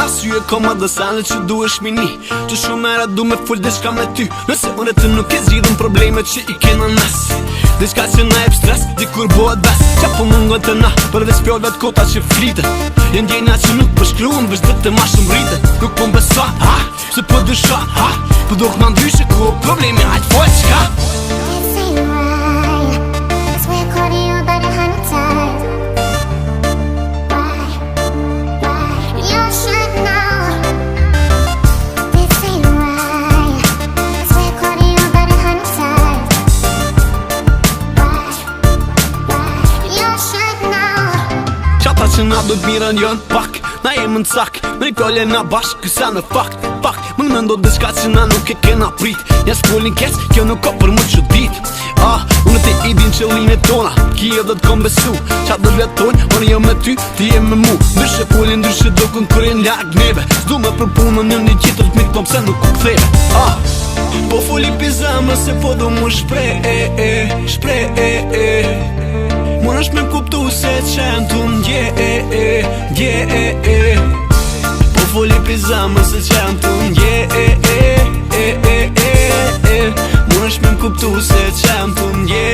arsye kom edhe sene që duhesh mini që shumë era du me full diçka me ty. Nëse unë e të nuk e zgjidhën problemet që i kena nes, diçka që na jep stres, dikur bëhet bes. Qa po mungon të na, përveç fjallëve të kota që flite, jen djena që nuk përshkruan, veç dhe të ma shumë rrite. Nuk po m'besa, ha, se po dysha, ha, po do këna ndryshe ku o problemi, hajt fojt qka. Qata që na do t'miren jën pak, na jem në cak, me një pjolle na bashk, kësa në fakt. Më në ndo diçka që na nuk e kena prit, nja s'kullin kes, kjo nuk ka për më që dit. Unë te i din qëllimet tona, ki edhe t'kom besu, qa do vjetojnë, unë jem me ty, ti jem me mu. Ndryshe pullin, ndryshe do konkurin lak neve, s'du me për punën një një qitër t'mit kom se nuk u ktheve. Po foli pizama se po do mu shprej, Mën është me kuptu se qenë të ndje, Po foli pizama se qenë të ndje, Mën është me kuptu se qenë të ndje,